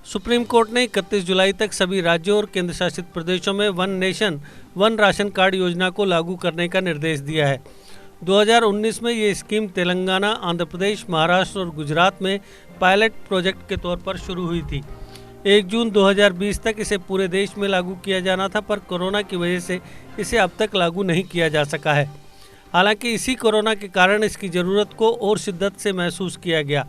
Supreme court ने 31 जुलाई तक सभी राज्यों और केंद्र शासित प्रदेशों में one nation one ration card योजना को लागू करने का निर्देश दिया है। 2019 में ये स्कीम तेलंगाना, आंध्र प्रदेश, महाराष्ट्र और गुजरात में पायलट प्रोजेक्ट के तौर पर शुरू हुई थी। 1 जून 2020 तक इसे पूरे देश में लागू किया जाना था, पर कोरोना की वजह से इसे अब तक लागू नहीं किया जा सका है। हालांकि इसी कोरोना के कारण इसकी ज़रूरत को और शिद्दत से महसूस किया गया।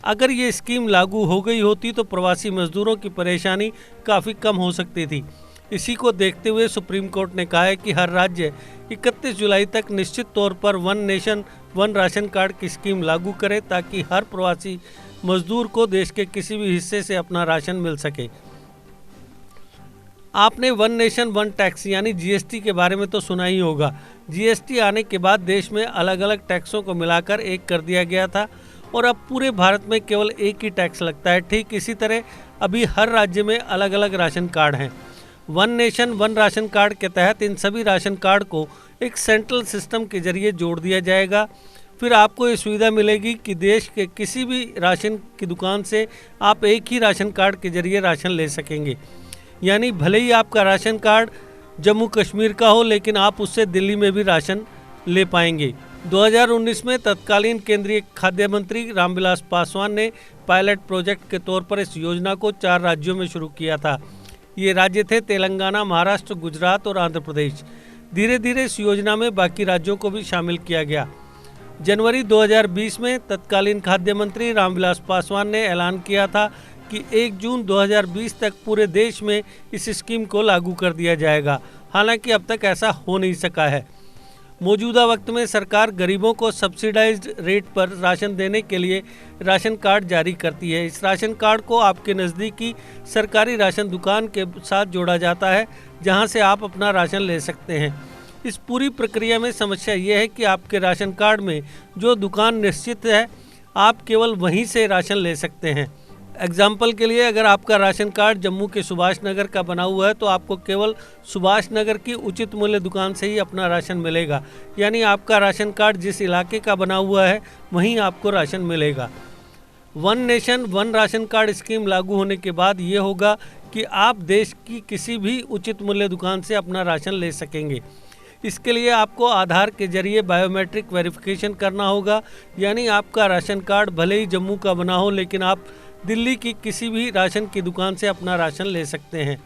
अगर ये स्कीम लागू हो गई होती तो प्रवासी मजदूरों की परेशानी काफ़ी कम हो सकती थी। इसी को देखते हुए सुप्रीम कोर्ट ने कहा है कि हर राज्य 31 जुलाई तक निश्चित तौर पर one nation one ration card की स्कीम लागू करे, ताकि हर प्रवासी मजदूर को देश के किसी भी हिस्से से अपना राशन मिल सके। आपने वन नेशन वन टैक्स यानी जीएसटी के बारे में तो सुना ही होगा। जीएसटी आने के बाद देश में अलग अलग टैक्सों को मिलाकर एक कर दिया गया था और अब पूरे भारत में केवल एक ही टैक्स लगता है। ठीक इसी तरह अभी हर राज्य में अलग अलग राशन कार्ड हैं। One nation one ration card के तहत इन सभी राशन कार्ड को एक सेंट्रल सिस्टम के जरिए जोड़ दिया जाएगा। फिर आपको ये सुविधा मिलेगी कि देश के किसी भी राशन की दुकान से आप एक ही राशन कार्ड के जरिए राशन ले सकेंगे। यानी भले ही आपका राशन कार्ड जम्मू कश्मीर का हो, लेकिन आप उससे दिल्ली में भी राशन ले पाएंगे। 2019 में तत्कालीन केंद्रीय खाद्य मंत्री रामविलास पासवान ने पायलट प्रोजेक्ट के तौर पर इस योजना को 4 राज्यों में शुरू किया था। ये राज्य थे तेलंगाना, महाराष्ट्र, गुजरात और आंध्र प्रदेश। धीरे धीरे इस योजना में बाकी राज्यों को भी शामिल किया गया। जनवरी 2020 में तत्कालीन खाद्य मंत्री रामविलास पासवान ने ऐलान किया था कि 1 जून 2020 तक पूरे देश में इस स्कीम को लागू कर दिया जाएगा। हालांकि अब तक ऐसा हो नहीं सका है। मौजूदा वक्त में सरकार गरीबों को सब्सिडाइज्ड रेट पर राशन देने के लिए राशन कार्ड जारी करती है। इस राशन कार्ड को आपके नज़दीकी सरकारी राशन दुकान के साथ जोड़ा जाता है, जहां से आप अपना राशन ले सकते हैं। इस पूरी प्रक्रिया में समस्या ये है कि आपके राशन कार्ड में जो दुकान निश्चित है, आप केवल वहीं से राशन ले सकते हैं। एग्जाम्पल के लिए, अगर आपका राशन कार्ड जम्मू के सुभाष नगर का बना हुआ है तो आपको केवल सुभाष नगर की उचित मूल्य दुकान से ही अपना राशन मिलेगा। यानी आपका राशन कार्ड जिस इलाके का बना हुआ है वहीं आपको राशन मिलेगा। One nation one ration card scheme लागू होने के बाद ये होगा कि आप देश की किसी भी उचित मूल्य दुकान से अपना राशन ले सकेंगे। इसके लिए आपको आधार के जरिए बायोमेट्रिक वेरिफिकेशन करना होगा। यानी आपका राशन कार्ड भले ही जम्मू का बना हो, लेकिन आप दिल्ली की किसी भी राशन की दुकान से अपना राशन ले सकते हैं।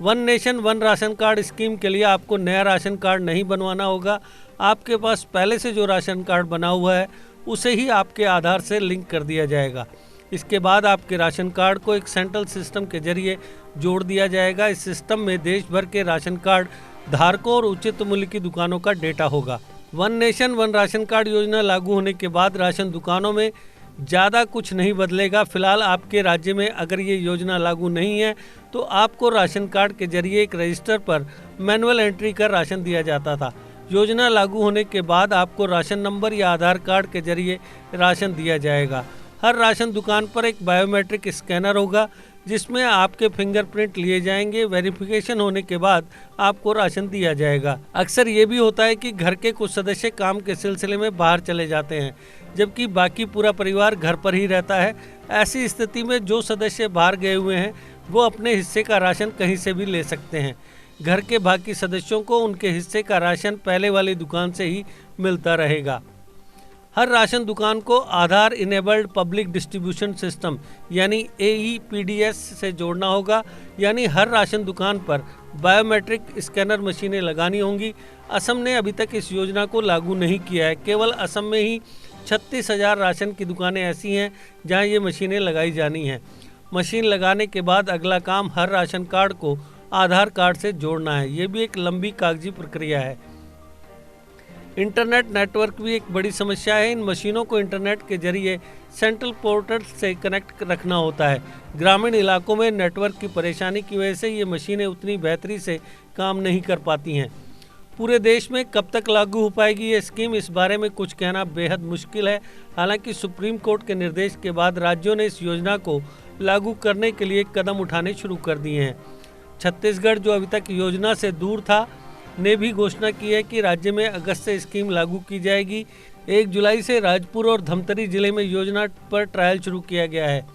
One nation one ration card scheme के लिए आपको नया राशन कार्ड नहीं बनवाना होगा। आपके पास पहले से जो राशन कार्ड बना हुआ है उसे ही आपके आधार से लिंक कर दिया जाएगा। इसके बाद आपके राशन कार्ड को एक सेंट्रल सिस्टम के जरिए जोड़ दिया जाएगा। इस सिस्टम में देश भर के राशन कार्ड धारकों और उचित मूल्य की दुकानों का डेटा होगा। One nation one ration card योजना लागू होने के बाद राशन दुकानों में ज़्यादा कुछ नहीं बदलेगा। फिलहाल आपके राज्य में अगर ये योजना लागू नहीं है तो आपको राशन कार्ड के जरिए एक रजिस्टर पर मैनुअल एंट्री कर राशन दिया जाता था। योजना लागू होने के बाद आपको राशन नंबर या आधार कार्ड के जरिए राशन दिया जाएगा। हर राशन दुकान पर एक बायोमेट्रिक स्कैनर होगा जिसमें आपके फिंगरप्रिंट लिए जाएंगे। वेरिफिकेशन होने के बाद आपको राशन दिया जाएगा। अक्सर ये भी होता है कि घर के कुछ सदस्य काम के सिलसिले में बाहर चले जाते हैं, जबकि बाकी पूरा परिवार घर पर ही रहता है। ऐसी स्थिति में जो सदस्य बाहर गए हुए हैं वो अपने हिस्से का राशन कहीं से भी ले सकते हैं। घर के बाकी सदस्यों को उनके हिस्से का राशन पहले वाली दुकान से ही मिलता रहेगा। हर राशन दुकान को आधार इनेबल्ड पब्लिक डिस्ट्रीब्यूशन सिस्टम यानी AEPDS से जोड़ना होगा। यानी हर राशन दुकान पर बायोमेट्रिक स्कैनर मशीनें लगानी होंगी। असम ने अभी तक इस योजना को लागू नहीं किया है। केवल असम में ही 36,000 राशन की दुकानें ऐसी हैं जहां ये मशीनें लगाई जानी हैं। मशीन लगाने के बाद अगला काम हर राशन कार्ड को आधार कार्ड से जोड़ना है। ये भी एक लंबी कागजी प्रक्रिया है। इंटरनेट नेटवर्क भी एक बड़ी समस्या है। इन मशीनों को इंटरनेट के जरिए सेंट्रल पोर्टल से कनेक्ट रखना होता है। ग्रामीण इलाकों में नेटवर्क की परेशानी की वजह से ये मशीनें उतनी बेहतरी से काम नहीं कर पाती हैं। पूरे देश में कब तक लागू हो पाएगी ये स्कीम, इस बारे में कुछ कहना बेहद मुश्किल है। हालांकि सुप्रीम कोर्ट के निर्देश के बाद राज्यों ने इस योजना को लागू करने के लिए कदम उठाने शुरू कर दिए हैं। छत्तीसगढ़, जो अभी तक योजना से दूर था, ने भी घोषणा की है कि राज्य में अगस्त से स्कीम लागू की जाएगी। 1 जुलाई से राजपुर और धमतरी जिले में योजना पर ट्रायल शुरू किया गया है।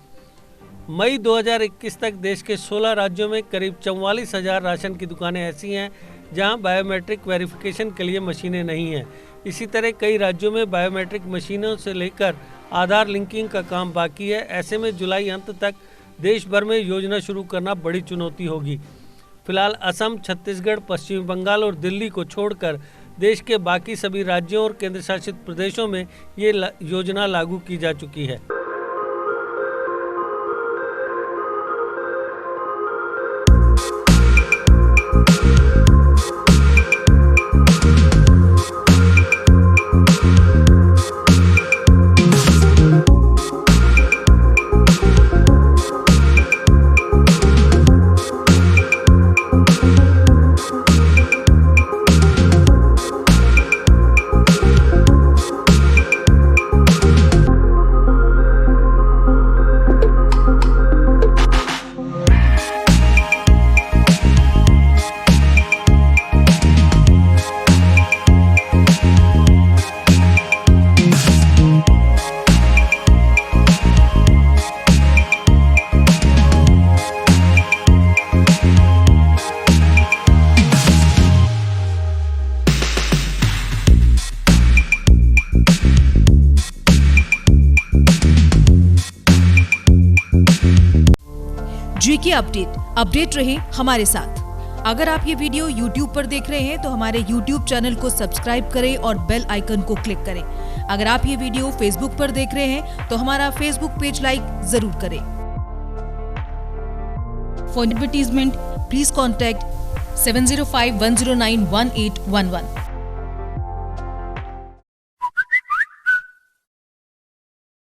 मई 2021 तक देश के 16 राज्यों में करीब 44,000 राशन की दुकानें ऐसी हैं जहां बायोमेट्रिक वेरिफिकेशन के लिए मशीनें नहीं हैं। इसी तरह कई राज्यों में बायोमेट्रिक मशीनों से लेकर आधार लिंकिंग का काम बाकी है। ऐसे में जुलाई अंत तक देश भर में योजना शुरू करना बड़ी चुनौती होगी। फिलहाल असम, छत्तीसगढ़, पश्चिम बंगाल और दिल्ली को छोड़कर देश के बाकी सभी राज्यों और केंद्र शासित प्रदेशों में ये योजना लागू की जा चुकी है। जीके अपडेट रहे हमारे साथ। अगर आप ये वीडियो YouTube पर देख रहे हैं तो हमारे YouTube चैनल को सब्सक्राइब करें और बेल आइकन को क्लिक करें। अगर आप ये वीडियो Facebook पर देख रहे हैं तो हमारा Facebook पेज लाइक जरूर करें। For advertisement please contact 705-109-1811।